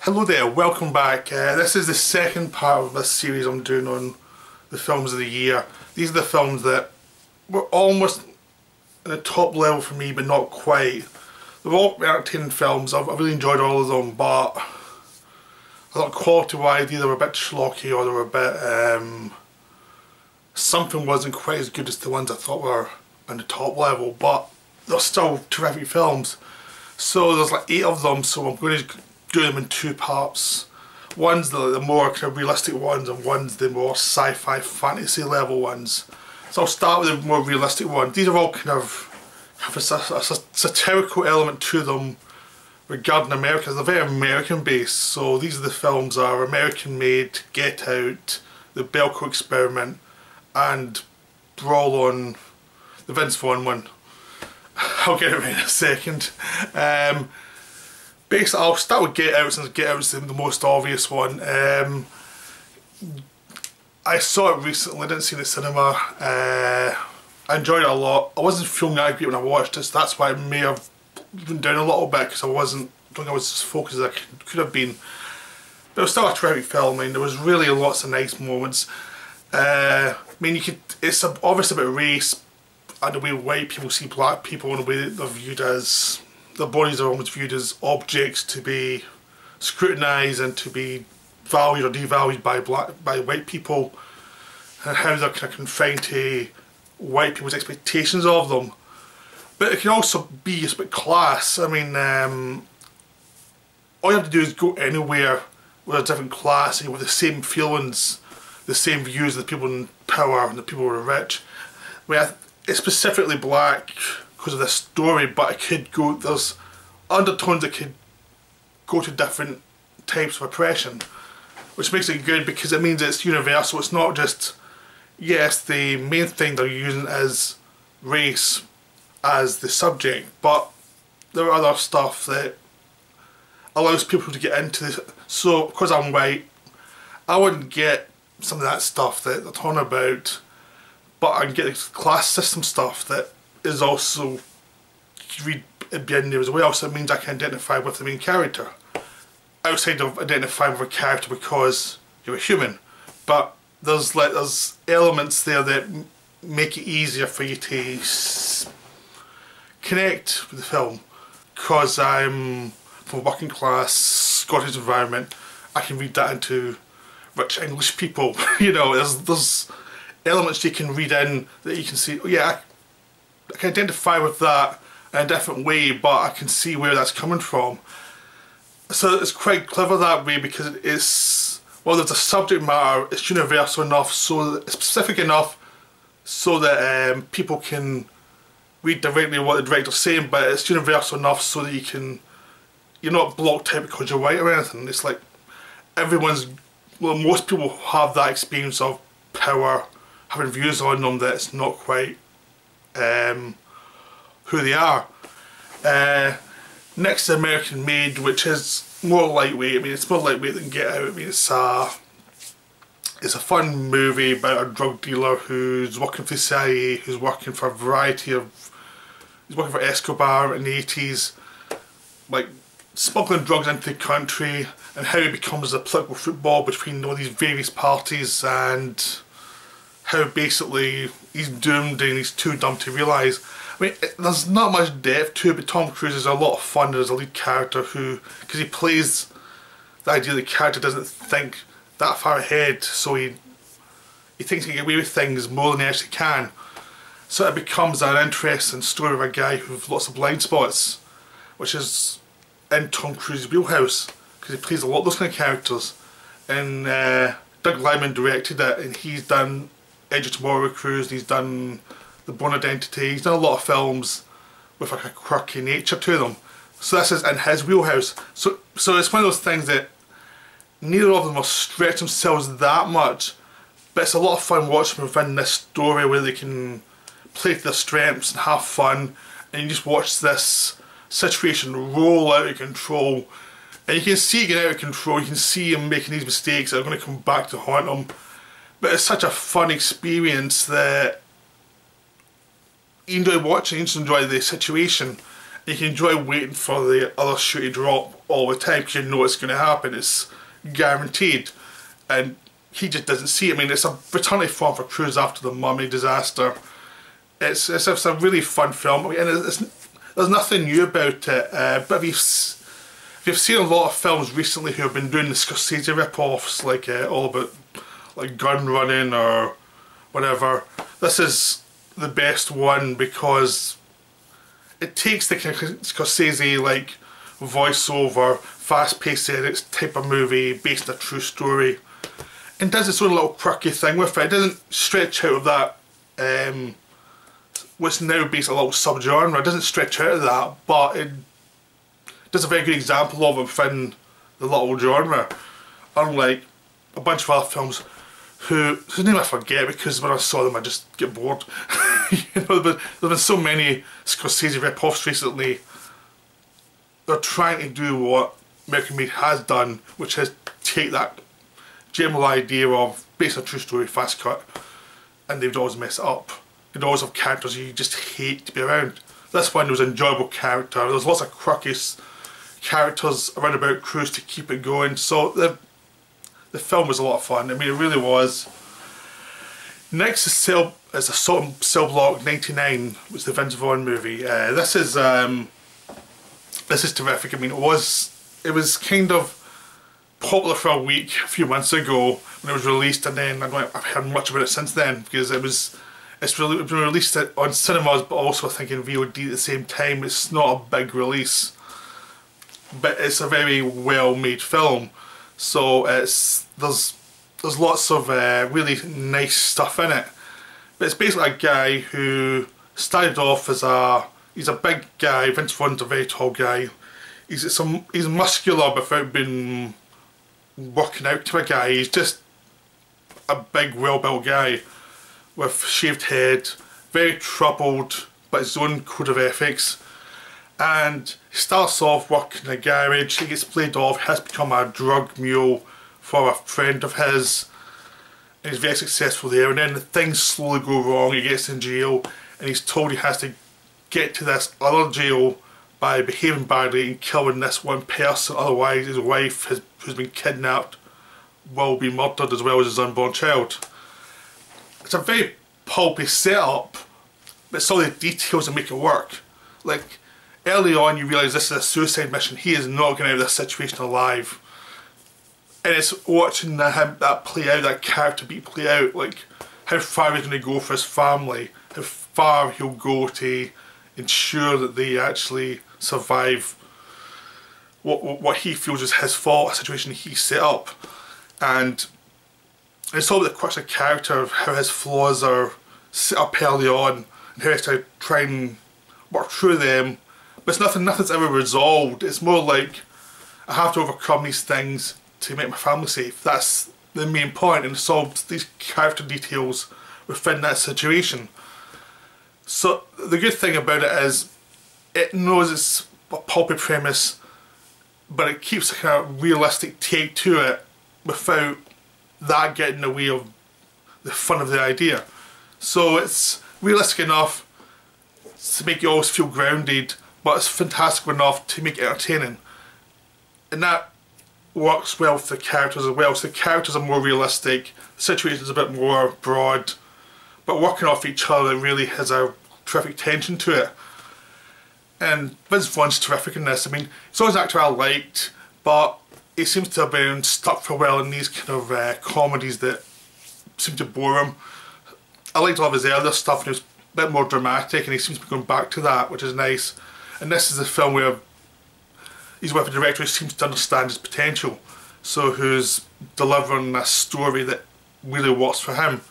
Hello there, welcome back. This is the second part of this series I'm doing on the films of the year. These are the films that were almost at the top level for me, but not quite. They're all entertaining films. I've really enjoyed all of them, but I thought quality-wise either were a bit schlocky or they were a bit... something wasn't quite as good as the ones I thought were on the top level, but they're still terrific films. So there's like 8 of them, so I'm going to do them in 2 parts. One's the more kind of realistic ones, and one's the more sci-fi fantasy level ones. So I'll start with the more realistic ones. These are all kind of have a satirical element to them regarding America. They're very American based, so these are the films are American Made, Get Out, The Belko Experiment, and Brawl on the Vince Vaughn one. I'll get it right in a second. Basically, I'll start with Get Out since Get Out's the most obvious one. I saw it recently, I didn't see it in the cinema. I enjoyed it a lot. I wasn't feeling that great when I watched it, so that's why it may have been down a little bit, because I don't think I was as focused as I could have been. But it was still a terrific film. I mean, there was really lots of nice moments. I mean, it's obviously about race and the way white people see black people and the way they're viewed as, their bodies are almost viewed as objects to be scrutinised and to be valued or devalued by white people, and how they're kind of confined to white people's expectations of them. But it can also be a bit class. I mean, all you have to do is go anywhere with a different class and with the same feelings, the same views of the people in power and the people who are rich. I mean, it's specifically black because of this story, but it could go, there's undertones that could go to different types of oppression, which makes it good because it means it's universal. It's not just, yes, the main thing they're using is race as the subject, but there are other stuff that allows people to get into this. So, because I'm white, I wouldn't get some of that stuff that they're talking about, but I can get the class system stuff that is also read in there as well, so it means I can identify with the main character outside of identifying with a character because you're a human. But there's elements there that make it easier for you to connect with the film. Because I'm from a working class Scottish environment, I can read that into rich English people. You know, there's elements you can read in that you can see, oh yeah, I can identify with that in a different way, but I can see where that's coming from. So it's quite clever that way because it is, well, there's a subject matter, it's universal enough, so it's specific enough so that people can read directly what the director's saying, but it's universal enough so that you're not blocked out because you're white or anything. It's like most people have that experience of power, having views on them that it's not quite who they are. Next is American Made, which is more lightweight. I mean, it's more lightweight than Get Out. I mean, it's a fun movie about a drug dealer who's working for CIA, who's working for a variety of, he's working for Escobar in the 80s, like smuggling drugs into the country, and how he becomes a political football between all these various parties, and how basically he's doomed and he's too dumb to realise. I mean, there's not much depth to it, but Tom Cruise is a lot of fun as a lead character because he plays the idea that the character doesn't think that far ahead, so he thinks he can get away with things more than he actually can. So it becomes an interesting story of a guy with lots of blind spots, which is in Tom Cruise's wheelhouse, because he plays a lot of those kind of characters. And Doug Liman directed it, and he's done Edge of Tomorrow Cruise, and he's done The Bourne Identity. He's done a lot of films with like a quirky nature to them. So this is in his wheelhouse. So it's one of those things that neither of them will stretch themselves that much, but it's a lot of fun watching them within this story where they can play to their strengths and have fun, and you just watch this situation roll out of control, and you can see it get out of control, you can see him making these mistakes that are going to come back to haunt him. But it's such a fun experience that you enjoy watching, you just enjoy the situation, You can enjoy waiting for the other shoe to drop all the time because you know it's going to happen. It's guaranteed. And he just doesn't see it. I mean, it's a paternity film for Cruise after the Mummy disaster. It's a really fun film. I mean, and there's nothing new about it. But if you've seen a lot of films recently who have been doing the Scorsese rip-offs, like all about like gun running or whatever, this is the best one because it takes the Scorsese like voiceover, fast-paced edits type of movie based on a true story, and does its own little quirky thing with it. It doesn't stretch out of that what's now based on a little subgenre. It doesn't stretch out of that, but it does a very good example of it within the little genre. Unlike a bunch of other films whose name I forget because when I saw them I just get bored. You know, there's been so many Scorsese rip-offs recently. They're trying to do what American Made has done, which is take that general idea of based on true story, fast cut, and they'd always mess it up. They'd always have characters you just hate to be around. This one was an enjoyable character. There's lots of quirky characters around about Cruise to keep it going. So the film was a lot of fun. I mean, it really was. Next is Assault on Cell Block 99, which is the Vince Vaughn movie. This is terrific. I mean, it was kind of popular for a week a few months ago when it was released, and then I've heard much about it since then because it's been released on cinemas, but also I think in VOD at the same time. It's not a big release, but it's a very well made film. So there's lots of really nice stuff in it. But it's basically a guy who started off as he's a big guy. Vince Vaughn's a very tall guy. He's muscular without being working out to a guy. He's just a big, well-built guy with shaved head, very troubled, but his own code of ethics. And he starts off working in a garage. He gets played off, has become a drug mule for a friend of his, and he's very successful there. And then things slowly go wrong. He gets in jail, and he's told he has to get to this other jail by behaving badly and killing this one person, otherwise his wife, who's been kidnapped, will be murdered as well as his unborn child. It's a very pulpy setup, but it's all the details that make it work. Like, early on you realise this is a suicide mission. He is not getting out of this situation alive. And it's watching that play out, that character beat play out, like how far he's going to go for his family, how far he'll go to ensure that they actually survive what he feels is his fault, a situation he set up. And it's all about the quirks of character, of how his flaws are set up early on and how he has to try and work through them. But it's nothing's ever resolved. It's more like, I have to overcome these things to make my family safe. That's the main point, and it solves these character details within that situation. So the good thing about it is it knows it's a pulpy premise, but it keeps a kind of realistic take to it without that getting in the way of the fun of the idea. So it's realistic enough to make you always feel grounded, but it's fantastic enough to make it entertaining. And that works well with the characters as well. So the characters are more realistic, the situation's a bit more broad, but working off each other really has a terrific tension to it. And Vince Vaughn's terrific in this. I mean, he's always an actor I liked, but he seems to have been stuck for a while in these kind of comedies that seem to bore him. I liked all of his other stuff, and he was a bit more dramatic, and he seems to be going back to that, which is nice. And this is a film where he's with a director who seems to understand his potential, so who's delivering a story that really works for him.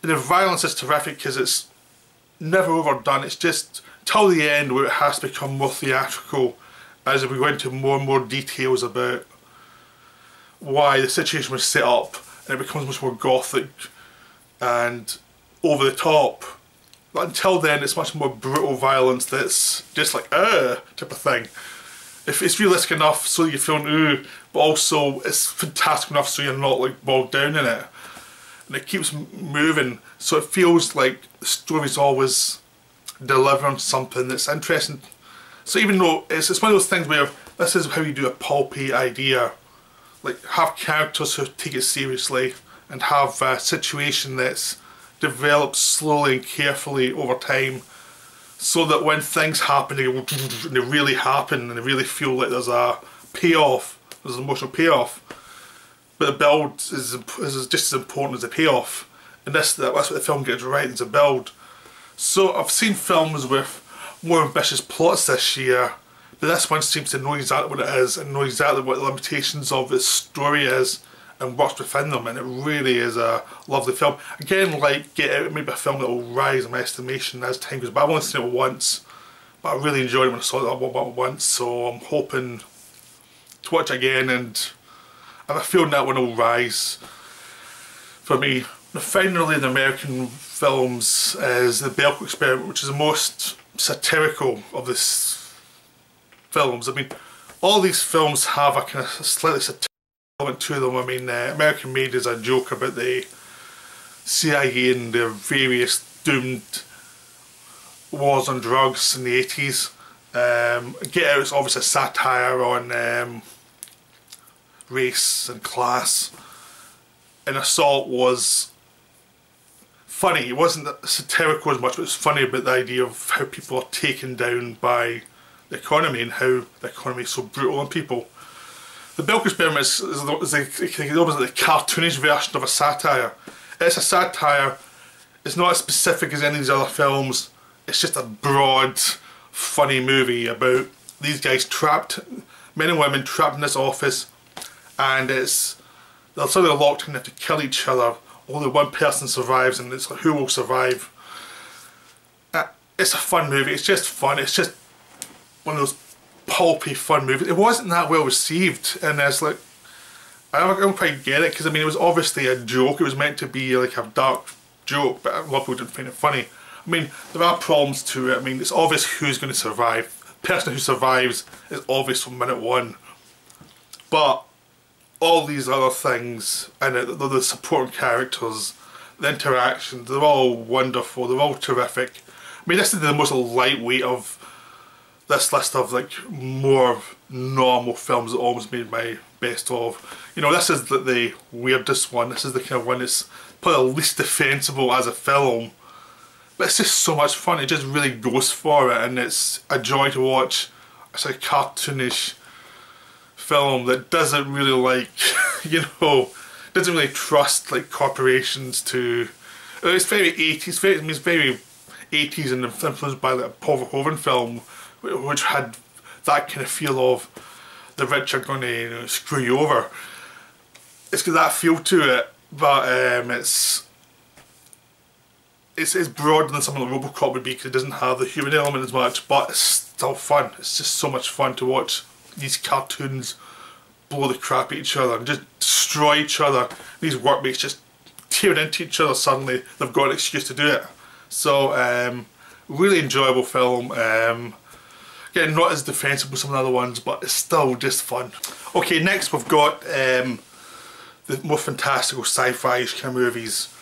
And the violence is terrific because it's never overdone. It's just till the end where it has to become more theatrical as we go into more and more details about why the situation was set up, and it becomes much more gothic and over the top. But until then it's much more brutal violence that's just like type of thing. If it's realistic enough so you're feeling but also it's fantastic enough so you're not like bogged down in it. And it keeps moving, so it feels like the story's always delivering something that's interesting. So even though it's one of those things where this is how you do a pulpy idea, like have characters who take it seriously and have a situation that's developed slowly and carefully over time, so that when things happen, they really happen and they really feel like there's a payoff, there's an emotional payoff. But the build is just as important as the payoff. And that's what the film gets right, is a build. So I've seen films with more ambitious plots this year, but this one seems to know exactly what it is and know exactly what the limitations of its story is and works within them, and it really is a lovely film. Again, like Get Out, maybe a film that will rise in my estimation as time goes by. I've only seen it once, but I really enjoyed it when I saw it once, so I'm hoping to watch it again, and I have a feeling that one will rise for me. Finally, in American films is The Belko Experiment, which is the most satirical of the films. I mean, all these films have a kind of slightly satirical element to them. I mean, American Made is a joke about the CIA and their various doomed wars on drugs in the 80s. Get Out is obviously a satire on race and class. And Assault was funny. It wasn't satirical as much, but it was funny about the idea of how people are taken down by the economy and how the economy is so brutal on people. The Belko Experiment is the cartoonish version of a satire. It's a satire. It's not as specific as any of these other films. It's just a broad, funny movie about these guys trapped, men and women trapped in this office, and they're suddenly locked in, they have to kill each other. Only one person survives, and it's like, who will survive? It's a fun movie. It's just fun. It's just one of those pulpy fun movies. It wasn't that well received, and it's like, I don't quite get it, because I mean, it was obviously a joke. It was meant to be like a dark joke, but a lot of people didn't find it funny. I mean, there are problems to it. I mean, it's obvious who's going to survive. The person who survives is obvious from minute one, but all these other things, and the supporting characters, the interactions, they're all wonderful, they're all terrific. I mean, this is the most lightweight of this list of like more normal films that almost made my best of. You know, this is the weirdest one. This is the kind of one that's probably the least defensible as a film, but it's just so much fun. It just really goes for it, and it's a joy to watch. It's like cartoonish film that doesn't really like, you know, doesn't really trust like corporations to. It's very 80s. It's very 80s and influenced by like a Paul Verhoeven film, which had that kind of feel of the rich are going to, you know, screw you over. It's got that feel to it, but it's broader than something like Robocop would be, because it doesn't have the human element as much, but it's still fun. It's just so much fun to watch these cartoons blow the crap at each other and just destroy each other. These workmates just tear into each other suddenly. They've got an excuse to do it. So, really enjoyable film. Again, not as defensible as some of the other ones, but it's still just fun. Okay, next we've got the more fantastical sci-fi kind of movies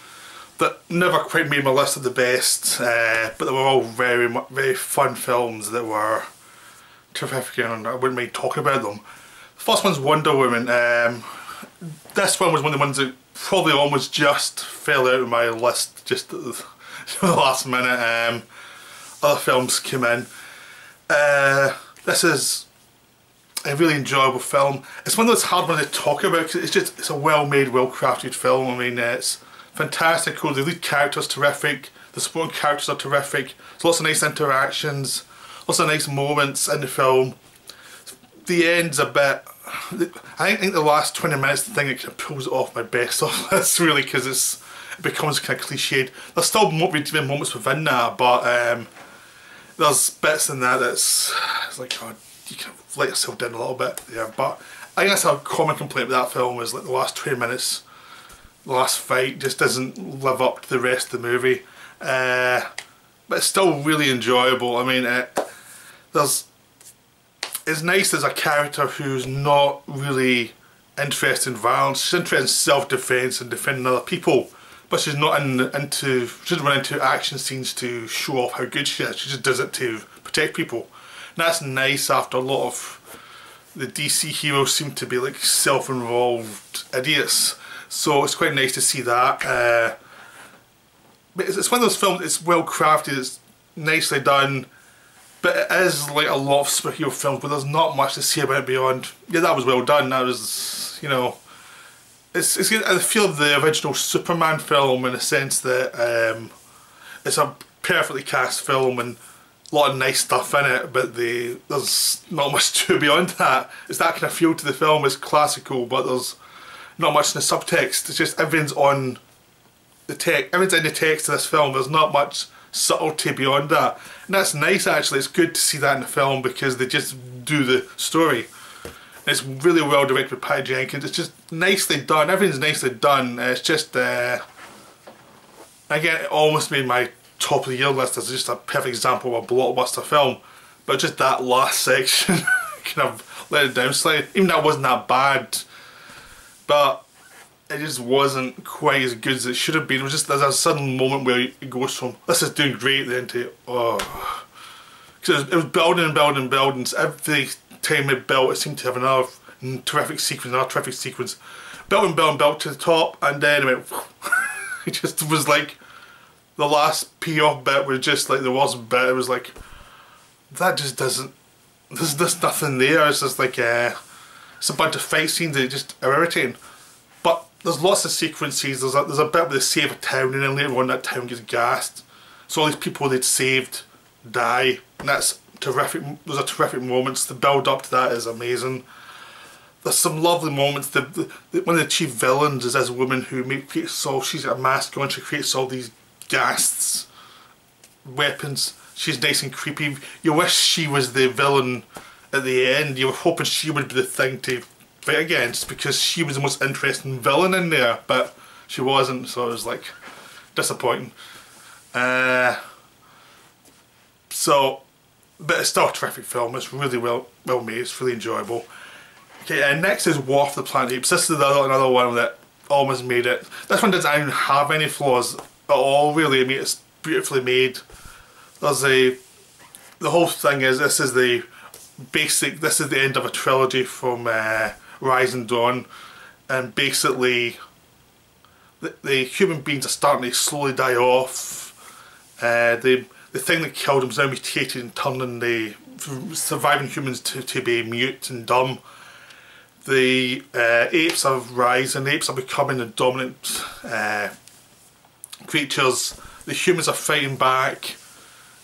that never quite made my list of the best, but they were all very fun films that were terrific, and I wouldn't mind talking about them. The first one's Wonder Woman. This one was one of the ones that probably almost just fell out of my list just at the last minute. Other films came in. This is a really enjoyable film. It's one that's hard one to talk about because it's a well-made, well-crafted film. I mean, it's fantastical. The lead character's terrific. The supporting characters are terrific. There's lots of nice interactions. Lots of nice moments in the film. The end's a bit. I think the last 20 minutes, the thing that kind of pulls it off my best off list, really, because it becomes kind of cliched. There's still redeeming moments within that, but there's bits in that it's like, oh, you can let yourself down a little bit there. But I think that's a common complaint with that film, is like the last 20 minutes, the last fight just doesn't live up to the rest of the movie. But it's still really enjoyable. I mean, it's nice as a character who's not really interested in violence. She's interested in self-defense and defending other people, but she's not she doesn't run into action scenes to show off how good she is. She just does it to protect people. that's nice after a lot of the DC heroes seem to be like self-involved idiots. So it's quite nice to see that. But it's one of those films, it's well crafted, it's nicely done, but it is like a lot of superhero films where there's not much to say about it beyond, yeah, that was well done, that was, you know, it's I feel the original Superman film in the sense that it's a perfectly cast film and a lot of nice stuff in it, but there's not much to beyond that. It's that kind of feel to the film, it's classical, but there's not much in the subtext. It's just everything's on the text, everything's in the text of this film. There's not much subtlety beyond that, and that's nice actually. It's good to see that in the film because they just do the story. And it's really well directed by Patty Jenkins. It's just nicely done. Everything's nicely done. It's just again, it almost made my top of the year list as just a perfect example of a blockbuster film, but just that last section kind of let it down slightly. Even that wasn't that bad, but it just wasn't quite as good as it should have been. It was just, there's a sudden moment where it goes from this is doing great then to oh, because it was building and building and building. So every time it built, it seemed to have another terrific sequence, built and built and built to the top, and then it went it just was like the last payoff bit was just like the worst bit. It was like, that just doesn't, there's nothing there. It's just like it's a bunch of fight scenes that just are irritating. But there's lots of sequences. There's a bit where they save a town and then later on that town gets gassed. So all these people they'd saved die, and that's terrific. Those are terrific moments. The build up to that is amazing. There's some lovely moments. One of the chief villains is this woman who creates all, she's got a mask on, she creates all these ghasts, weapons. She's nice and creepy. You wish she was the villain at the end. You were hoping she would be the thing to fight against because she was the most interesting villain in there, but she wasn't, so it was like disappointing. So, but it's still a terrific film. It's really well made. It's really enjoyable. Okay, and next is War for the Planet of the Apes. This is another one that almost made it. This one doesn't even have any flaws at all, really. I mean, it's beautifully made. There's the whole thing is, this is the end of a trilogy from Rise and Dawn, and basically the human beings are starting to slowly die off. The thing that killed them is now mutated and turning the surviving humans to be mute and dumb. The apes are rising, the apes are becoming the dominant creatures. The humans are fighting back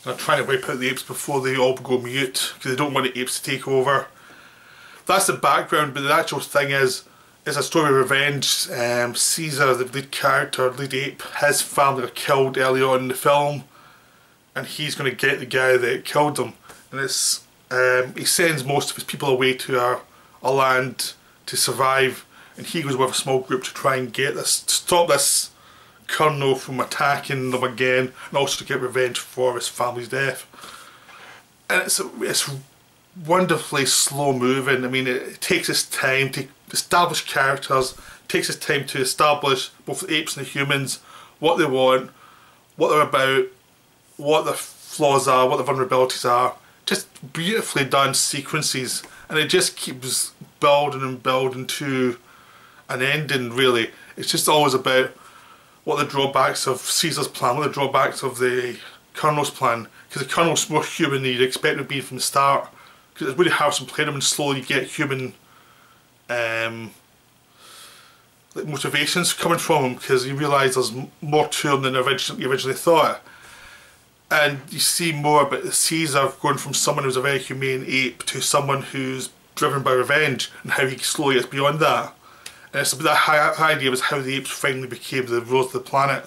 and are trying to wipe out the apes before they all go mute because they don't want the apes to take over. That's the background, but the actual thing is a story of revenge. Caesar, the lead character, lead ape, his family are killed early on in the film, and he's going to get the guy that killed them. And it's he sends most of his people away to a land to survive, and he goes with a small group to try and stop this colonel from attacking them again, and also to get revenge for his family's death. And it's wonderfully slow moving. I mean, it takes its time to establish characters, it takes its time to establish both the apes and the humans, what they want, what they're about, what their flaws are, what their vulnerabilities are. Just beautifully done sequences, and it just keeps building and building to an ending, really. It's just always about what the drawbacks of Caesar's plan, what the drawbacks of the Colonel's plan, because the Colonel's more human than you'd expect to be from the start, because it's really Harrison playing him and slowly you get human like motivations coming from him, because you realise there's more to him than you originally thought. And you see more about Caesar going from someone who's a very humane ape to someone who's driven by revenge, and how he slowly gets beyond that. And it's that high idea was how the apes finally became the rulers of the planet,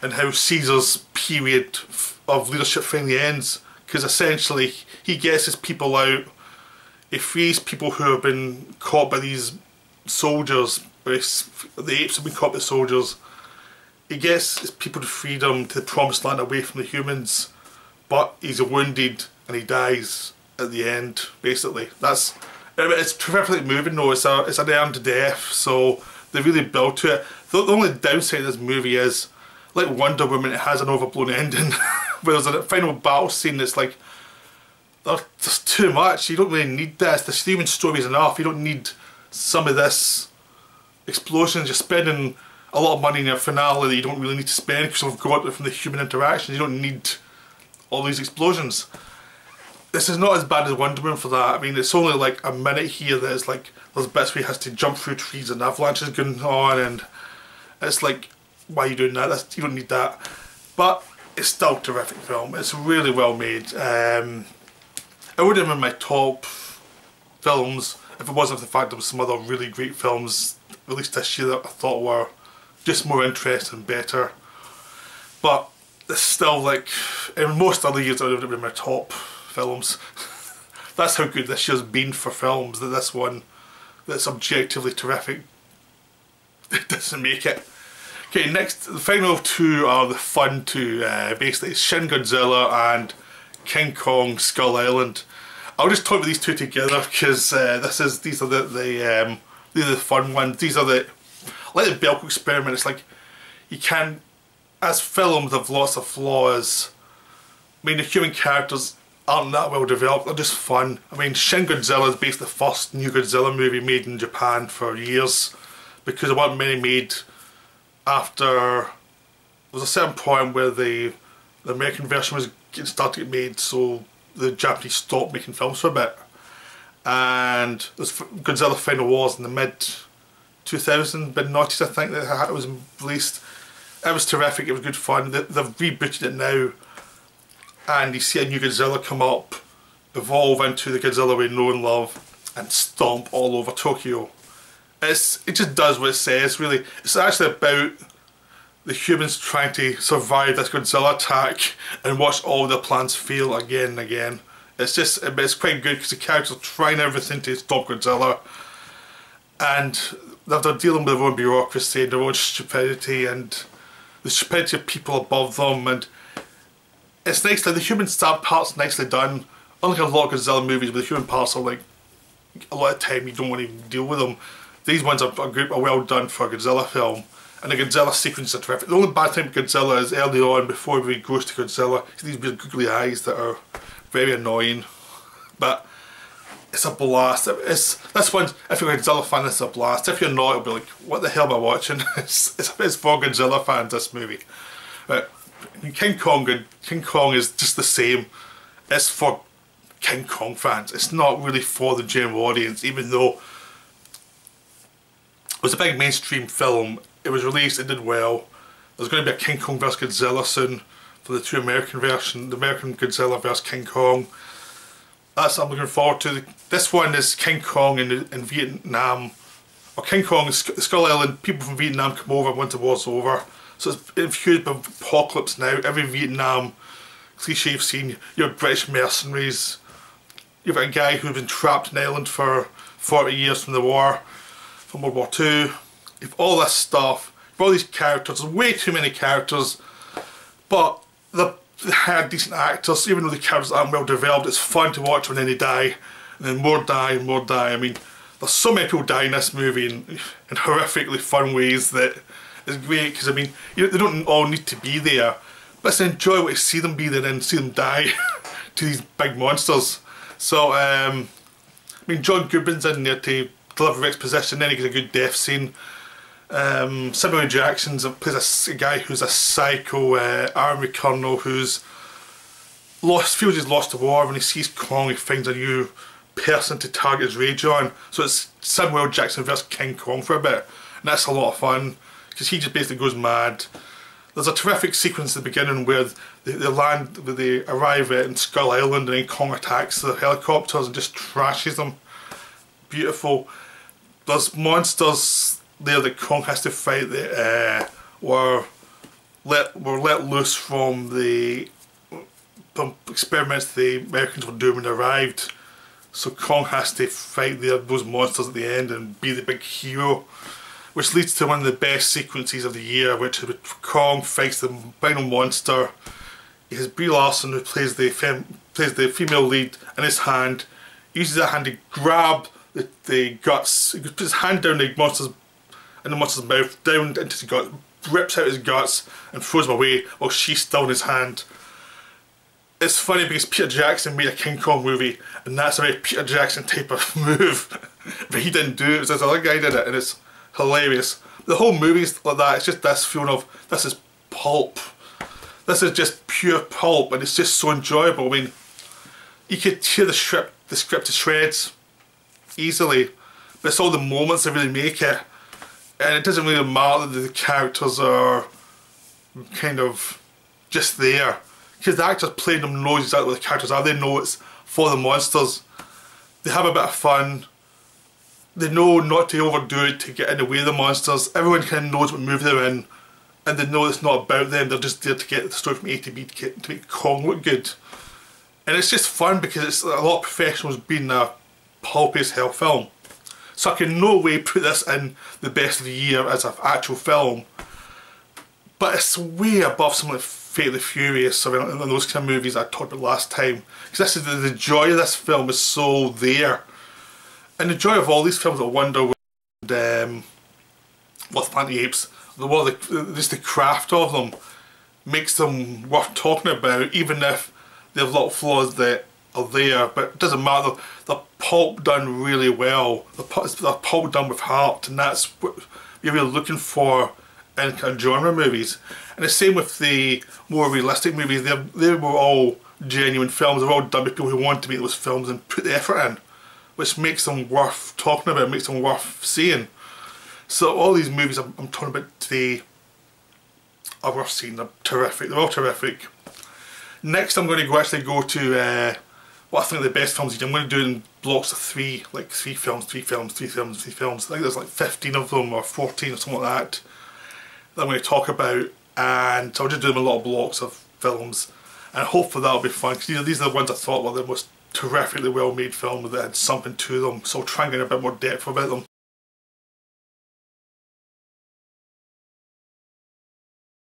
and how Caesar's period of leadership finally ends, because essentially he gets his people out, he frees people who have been caught by these soldiers, the apes have been caught by soldiers. He gets his people to freedom, to the promised land, away from the humans, but he's wounded and he dies at the end, basically. It's terrifically moving though, it's an earned death, so they really build to it. The only downside of this movie is, like Wonder Woman, it has an overblown ending, where there's a final battle scene that's like, they're too much. You don't really need this. The Steven story is enough. You don't need some of this explosions. You're spending a lot of money in your finale that you don't really need to spend because we've got it from the human interactions. You don't need all these explosions. This is not as bad as Wonder Woman for that. I mean, it's only like a minute here that it's like there's bits where he has to jump through trees and avalanches going on, and it's like, why are you doing that? You don't need that. But it's still a terrific film. It's really well made. It would have been my top films if it wasn't for the fact there was some other really great films released this year that I thought were just more interesting and better. But it's still like, in most other years, it would have been my top films. That's how good this year's been for films, that this one that's objectively terrific, it doesn't make it. Okay, next, the final two are the fun two. Basically, it's Shin Godzilla and King Kong Skull Island. I'll just talk about these two together because these are the fun ones. These are like the Belko experiment. It's like, you can, as films have lots of flaws. I mean, the human characters aren't that well developed, they're just fun. I mean, Shin Godzilla is basically the first new Godzilla movie made in Japan for years, because there weren't many made after. There was a certain point where the American version was getting started to get made, so the Japanese stopped making films for a bit. And there's Godzilla Final Wars in the mid-2000s, mid-noughties I think, that it was released. It was terrific, it was good fun. They've rebooted it now, and you see a new Godzilla come up, evolve into the Godzilla we know and love, and stomp all over Tokyo. It just does what it says, really. It's actually about the humans trying to survive this Godzilla attack and watch all their plans fail again and again. It's quite good because the characters are trying everything to stop Godzilla, and they're dealing with their own bureaucracy and their own stupidity and the stupidity of people above them, and it's nice, like the human part's nicely done. Unlike a lot of Godzilla movies where the human parts are like, a lot of time you don't want to deal with them. These ones are well done for a Godzilla film, and the Godzilla sequences are terrific. The only bad thing with Godzilla is early on, before he goes to Godzilla, you see these weird googly eyes that are very annoying. But it's a blast. This one, if you're a Godzilla fan, it's a blast. If you're not, it'll be like, what the hell am I watching? it's for Godzilla fans, this movie. But King Kong is just the same. It's for King Kong fans. It's not really for the general audience, even though it was a big mainstream film. It was released, it did well. There's going to be a King Kong vs Godzilla soon for the two American versions, the American Godzilla vs King Kong. That's what I'm looking forward to. This one is King Kong in Vietnam, or King Kong Skull Island. People from Vietnam come over once the war's over. So it's infused with apocalypse now. Every Vietnam cliche you've seen, you have British mercenaries. You've got a guy who's been trapped in Ireland for 40 years from the war, from World War II. You've all this stuff, you've all these characters. There's way too many characters, but they had decent actors. Even though the characters aren't well developed, it's fun to watch when then they die, and then more die and more die. I mean, there's so many people die in this movie in horrifically fun ways that is great, because I mean, they don't all need to be there, but it's an enjoyable to see them be there and see them die to these big monsters. So, I mean, John Goodman's in there to deliver exposition, then he gets a good death scene. Samuel Jackson plays a guy who's a psycho army colonel who's feels he's lost the war. When he sees Kong, he finds a new person to target his rage on. So it's Samuel Jackson versus King Kong for a bit, and that's a lot of fun, because he just basically goes mad. There's a terrific sequence at the beginning where they arrive at Skull Island, and then Kong attacks the helicopters and just trashes them. Beautiful. There's monsters there that Kong has to fight that were let loose from the experiments the Americans were doing when they arrived. So Kong has to fight those monsters at the end and be the big hero, which leads to one of the best sequences of the year, which is Kong fights the final monster. He has Brie Larson, who plays the female lead, in his hand. He uses that hand to grab the guts. He puts his hand down the monster's mouth, down into his gut, rips out his guts and throws them away while she's still in his hand. It's funny because Peter Jackson made a King Kong movie, and that's a very Peter Jackson type of move. But he didn't do it, it was this other guy did it, and it's hilarious. The whole movie's like that, it's just this feeling of, this is pulp. This is just pure pulp, and it's just so enjoyable. I mean, you could tear the script to shreds easily, but it's all the moments that really make it. And it doesn't really matter that the characters are kind of just there, because the actors playing them know exactly what the characters are. They know it's for the monsters. They have a bit of fun. They know not to overdo it to get in the way of the monsters. Everyone kind of knows what movie they're in, and they know it's not about them. They're just there to get the story from A to B to make Kong look good. And it's just fun because it's a lot of professionals being a pulpy as hell film. So I can no way put this in the best of the year as an actual film. But it's way above something like Fate the Furious or those kind of movies I talked about last time. Because this is the joy of this film is so there. And the joy of all these films, like Wonder Woman and Planet of the Apes, just the craft of them makes them worth talking about, even if they have little flaws that are there. But it doesn't matter. They're pulp done really well. They're pulp done with heart, and that's what you're really looking for in kind of genre movies. And the same with the more realistic movies. They were all genuine films. They're all done by people who want to make those films and put the effort in, which makes them worth talking about, makes them worth seeing. So all these movies I'm talking about today are worth seeing. They're terrific. They're all terrific. Next I'm going to actually go to what I think are the best films. I'm going to do it in blocks of three, like three films. I think there's like 15 of them or 14 or something like that I'm going to talk about, and so I'll just do them in a lot of blocks of films, and hopefully that'll be fun, because these are the ones I thought were the most terrifically well made films that had something to them, so I'll try and get a bit more depth about them.